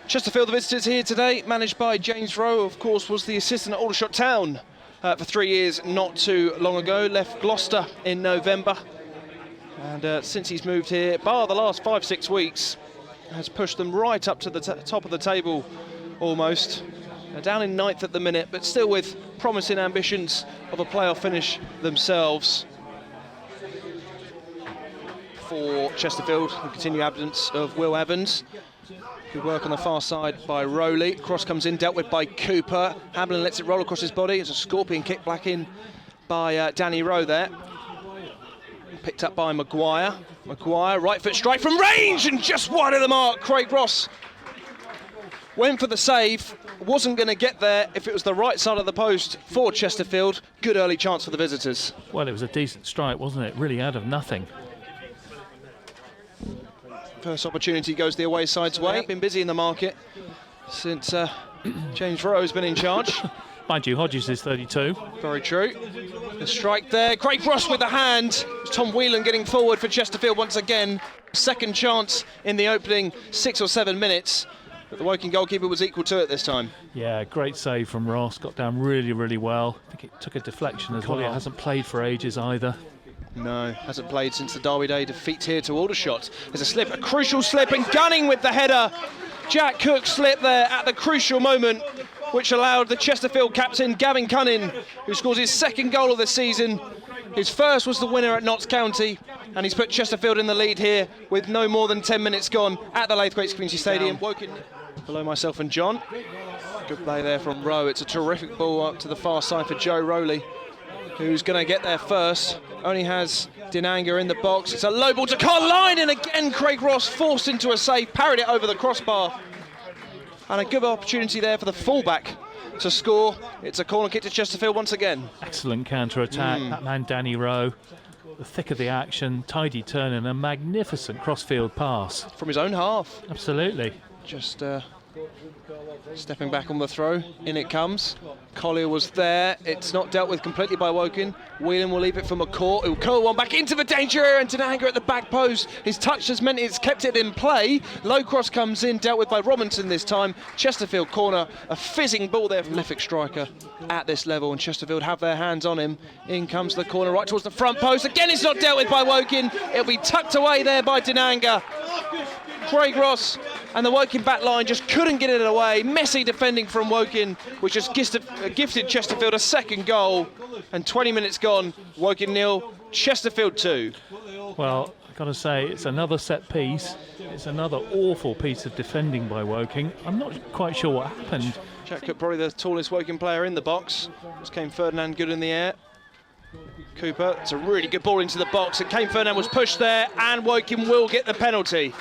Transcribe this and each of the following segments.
Chesterfield, the visitors here today, managed by James Rowe, of course, was the assistant at Aldershot Town for 3 years not too long ago, left Gloucester in November. And since he's moved here, bar the last 5-6 weeks, has pushed them right up to the top of the table almost. They're down in 9th at the minute, but still with promising ambitions of a playoff finish themselves. For Chesterfield, the continued absence of Will Evans. Good work on the far side by Rowley. Cross comes in, dealt with by Cooper. Hamlin lets it roll across his body. It's a scorpion kick back in by Danny Rowe there. Picked up by Maguire. Maguire, right foot strike from range and just wide of the mark. Craig Ross went for the save. Wasn't going to get there if it was the right side of the post for Chesterfield. Good early chance for the visitors. Well, it was a decent strike, wasn't it? Really out of nothing. First opportunity goes the away side's way. Been busy in the market since James Rowe's been in charge. Mind you, Hodges is 32. Very true. The strike there. Craig Ross with the hand. Tom Whelan getting forward for Chesterfield once again. Second chance in the opening 6 or 7 minutes. But the Woking goalkeeper was equal to it this time. Yeah, great save from Ross. Got down really, really well. I think it took a deflection as well. He hasn't played for ages either. No, hasn't played since the Derby Day defeat here to Aldershot. There's a slip, a crucial slip, and Gunning with the header. Jack Cook slipped there at the crucial moment, which allowed the Chesterfield captain, Gavin Cunnin, who scores his second goal of the season. His first was the winner at Notts County, and he's put Chesterfield in the lead here with no more than 10 minutes gone at the Laithwaite Community Stadium. Woking below myself and John. Good play there from Rowe. It's a terrific ball up to the far side for Joe Rowley, who's going to get there first. Only has Dinanga in the box. It's a low ball to Carline, and again Craig Ross forced into a save, parried it over the crossbar. And a good opportunity there for the fullback to score. It's a corner kick to Chesterfield once again. Excellent counter-attack. That man Danny Rowe, the thick of the action, tidy turn and a magnificent crossfield pass. From his own half. Absolutely. Just stepping back on the throw, in it comes. Collier was there, it's not dealt with completely by Woking. Whelan will leave it for McCourt, who'll curl one back into the danger area, and Dinanga at the back post. His touch has meant it's kept it in play. Low cross comes in, dealt with by Robinson this time. Chesterfield corner, a fizzing ball there from prolific striker at this level, and Chesterfield have their hands on him. In comes the corner right towards the front post. Again, it's not dealt with by Woking. It'll be tucked away there by Dinanga. Craig Ross and the Woking back line just couldn't get it away. Messy defending from Woking, which just gifted Chesterfield a second goal. And 20 minutes gone, Woking 0, Chesterfield 2. Well, I've got to say, it's another set piece. It's another awful piece of defending by Woking. I'm not quite sure what happened. Jack Cook, probably the tallest Woking player in the box. Just came Ferdinand good in the air. Cooper, it's a really good ball into the box. And Kane Ferdinand was pushed there, and Woking will get the penalty.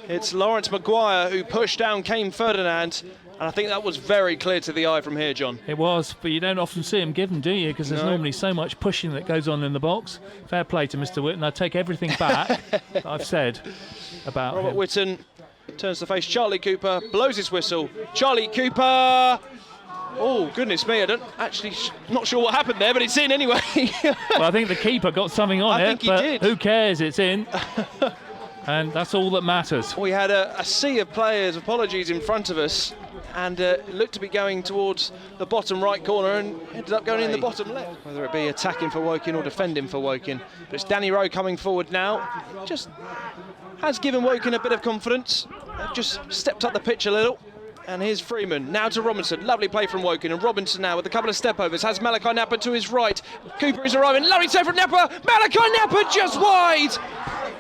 It's Lawrence Maguire who pushed down Kane Ferdinand, and I think that was very clear to the eye from here, John. It was, but you don't often see him given, do you? Because there's normally so much pushing that goes on in the box. Fair play to Mr. Whitten. I take everything back that I've said about Robert him. Whitten turns to face Charlie Cooper, blows his whistle. Charlie Cooper! Oh, goodness me, I don't actually, not sure what happened there, but it's in anyway. Well, I think the keeper got something on I it, think he but did. Who cares? It's in. And that's all that matters. We had a sea of players, apologies, in front of us, and it looked to be going towards the bottom right corner and ended up going in the bottom left. Whether it be attacking for Woking or defending for Woking. But it's Danny Rowe coming forward now. Just has given Woking a bit of confidence. Just stepped up the pitch a little. And here's Freeman, now to Robinson. Lovely play from Woking, and Robinson now with a couple of step-overs. Has Malachi Napa to his right. Cooper is arriving. Lovely save from Napa. Malachi Napa just wide.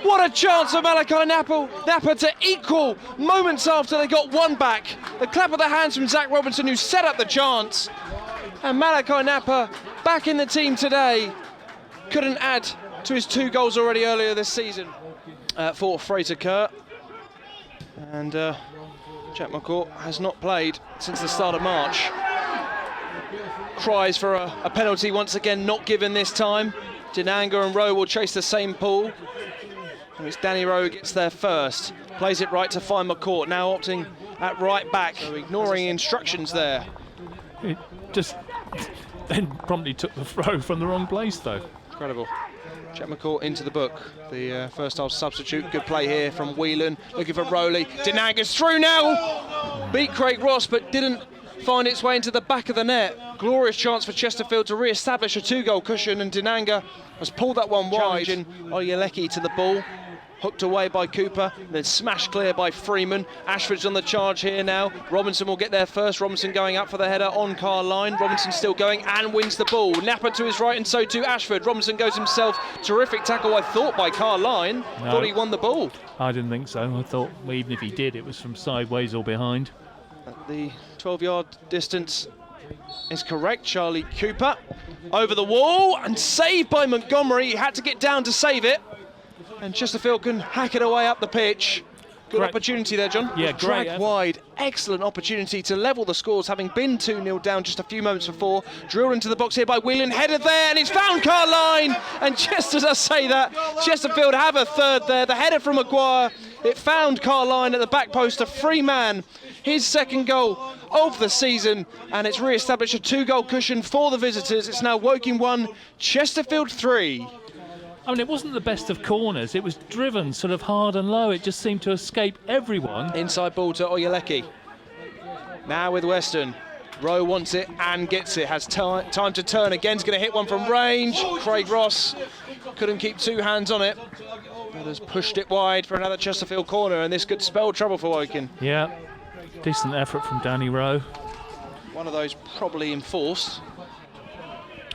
What a chance for Malachi Napa to equal moments after they got one back. The clap of the hands from Zach Robinson, who set up the chance. And Malachi Napa back in the team today. Couldn't add to his 2 goals already earlier this season for Fraser Kerr. And Jack McCourt has not played since the start of March. Cries for a penalty once again, not given this time. Dinanga and Rowe will chase the same pool. And it's Danny Rowe who gets there first. Plays it right to find McCourt, now opting at right back, so ignoring instructions there. It just then promptly took the throw from the wrong place, though. Incredible. Jack McCourt into the book. The first half substitute. Good play here from Whelan. Looking for Rowley. Dinanga's through now. Beat Craig Ross, but didn't find its way into the back of the net. Glorious chance for Chesterfield to re-establish a 2-goal cushion, and Dinanga has pulled that one wide. Challenging Oyeleki to the ball. Hooked away by Cooper, then smashed clear by Freeman. Ashford's on the charge here now. Robinson will get there first. Robinson going up for the header on Carline. Robinson still going and wins the ball. Napa to his right, and so too Ashford. Robinson goes himself. Terrific tackle, I thought, by Carline. No, thought he won the ball. I didn't think so. I thought, well, even if he did, it was from sideways or behind. At the 12-yard distance is correct. Charlie Cooper over the wall and saved by Montgomery. He had to get down to save it. And Chesterfield can hack it away up the pitch. Good opportunity there, John. Yeah, dragged great. wide. Excellent opportunity to level the scores, having been 2-0 down just a few moments before. Drilled into the box here by Whelan. Headed there, and it's found Carline. And just as I say that, Chesterfield have a third there. The header from Maguire. It found Carline at the back post, a free man. His second goal of the season, and it's re-established a 2-goal cushion for the visitors. It's now Woking 1, Chesterfield 3. I mean, it wasn't the best of corners. It was driven sort of hard and low. It just seemed to escape everyone. Inside ball to Oyeleki. Now with Weston. Rowe wants it and gets it. Has time to turn again. He's going to hit one from range. Craig Ross couldn't keep two hands on it, but has pushed it wide for another Chesterfield corner, and this could spell trouble for Woking. Yeah, decent effort from Danny Rowe. One of those probably enforced.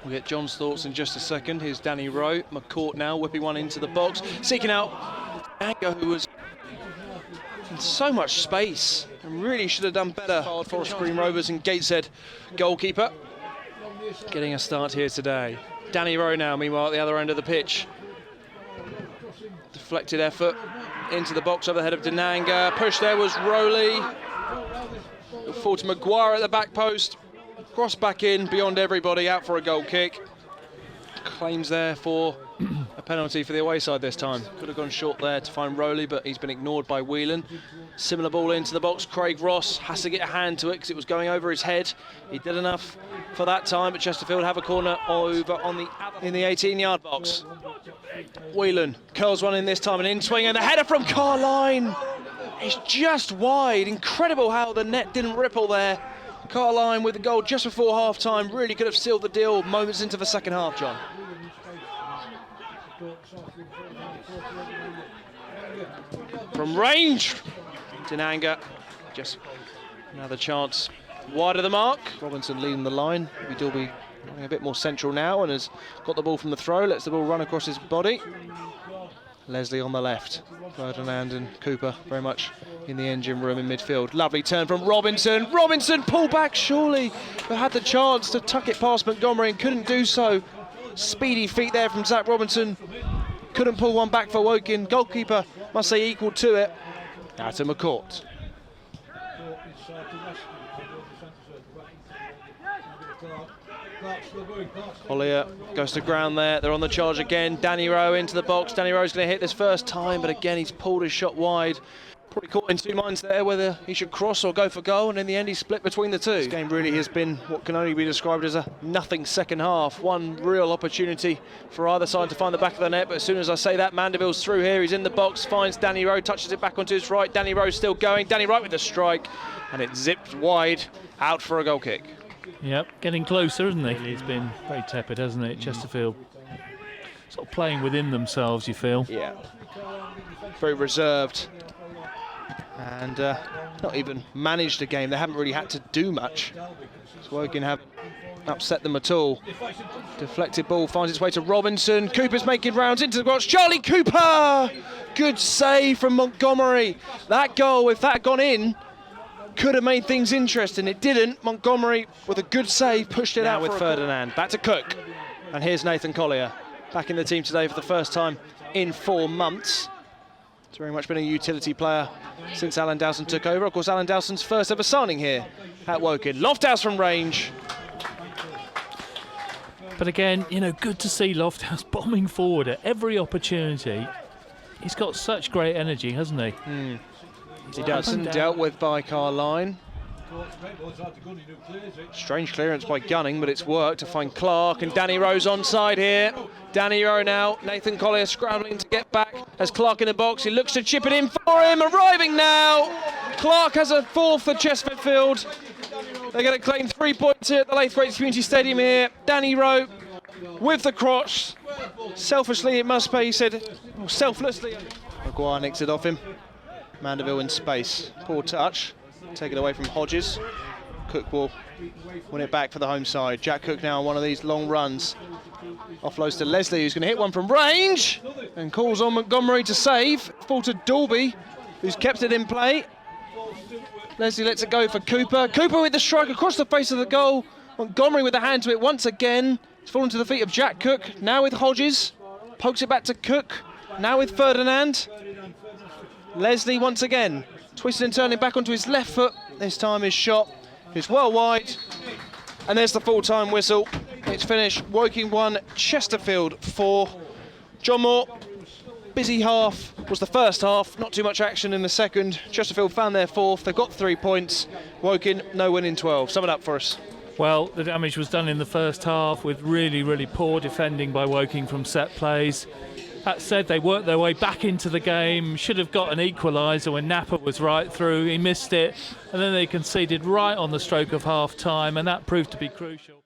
We'll get John's thoughts in just a second. Here's Danny Rowe. McCourt now whipping one into the box, seeking out Dinanga, who was in so much space and really should have done better. Forest Green Rovers and Gateshead goalkeeper getting a start here today. Danny Rowe now, meanwhile, at the other end of the pitch. Deflected effort into the box over the head of Dinanga. Push there was Rowley. Forward to Maguire at the back post. Cross back in, beyond everybody, out for a goal kick. Claims there for a penalty for the away side this time. Could have gone short there to find Rowley, but he's been ignored by Whelan. Similar ball into the box. Craig Ross has to get a hand to it because it was going over his head. He did enough for that time, but Chesterfield have a corner over in the 18-yard box. Whelan curls one in this time, and in swing, and the header from Carline. It's just wide. Incredible how the net didn't ripple there. Carline with the goal just before half-time really could have sealed the deal moments into the second half, John. From range, Dinanga, just another chance wide of the mark. Robinson leading the line. He'll be running a bit more central now and has got the ball from the throw, lets the ball run across his body. Leslie on the left. Ferdinand and Cooper very much in the engine room in midfield. Lovely turn from Robinson. Robinson pulled back surely, but had the chance to tuck it past Montgomery and couldn't do so. Speedy feet there from Zach Robinson. Couldn't pull one back for Woking. Goalkeeper must say equal to it. Now to McCourt. Collier goes to ground there. They're on the charge again. Danny Rowe into the box. Danny Rowe's going to hit this first time, but again he's pulled his shot wide. Probably caught in two minds there whether he should cross or go for goal, and in the end he split between the two. This game really has been what can only be described as a nothing second half. One real opportunity for either side to find the back of the net, but as soon as I say that, Mandeville's through here. He's in the box, finds Danny Rowe, touches it back onto his right. Danny Rowe still going. Danny Rowe with the strike, and it zipped wide out for a goal kick. Yep, getting closer, isn't he? It's been very tepid, hasn't it, Chesterfield? Sort of playing within themselves, you feel. Yeah. Very reserved. And not even managed a game. They haven't really had to do much. So Woking have upset them at all. Deflected ball finds its way to Robinson. Cooper's making rounds into the box. Charlie Cooper! Good save from Montgomery. That goal, if that had gone in, could have made things interesting. It didn't. Montgomery, with a good save, pushed it out with Ferdinand. Back to Cook. And here's Nathan Collier, back in the team today for the first time in 4 months. He's very much been a utility player since Alan Dowson took over. Of course, Alan Dowson's first ever signing here at Woking. Lofthouse from range. But again, you know, good to see Lofthouse bombing forward at every opportunity. He's got such great energy, hasn't he? He does. Dealt with by Carline. Strange clearance by Gunning, but it's worked to find Clark, and Danny Rowe's onside here. Danny Rowe now, Nathan Collier scrambling to get back as Clark in the box. He looks to chip it in for him, arriving now. Clark has a fourth for Chesterfield. They're going to claim 3 points here at the Laithwaite Community Stadium here. Danny Rowe with the cross. Selfishly, it must be, he said, or selflessly. Maguire nicks it off him. Mandeville in space. Poor touch. Taken away from Hodges. Cook will win it back for the home side. Jack Cook now on one of these long runs. Offloads to Leslie, who's going to hit one from range. And calls on Montgomery to save. Fall to Dalby, who's kept it in play. Leslie lets it go for Cooper. Cooper with the strike across the face of the goal. Montgomery with a hand to it once again. It's fallen to the feet of Jack Cook. Now with Hodges. Pokes it back to Cook. Now with Ferdinand. Leslie once again. Twisting and turning back onto his left foot. This time his shot is well wide. And there's the full-time whistle. It's finished. Woking 1, Chesterfield 4. John Moore, busy half was the first half. Not too much action in the second. Chesterfield found their fourth. They've got 3 points. Woking, no win in 12. Sum it up for us. Well, the damage was done in the first half with really, really poor defending by Woking from set plays. That said, they worked their way back into the game, should have got an equaliser when Napa was right through, he missed it, and then they conceded right on the stroke of half-time, and that proved to be crucial.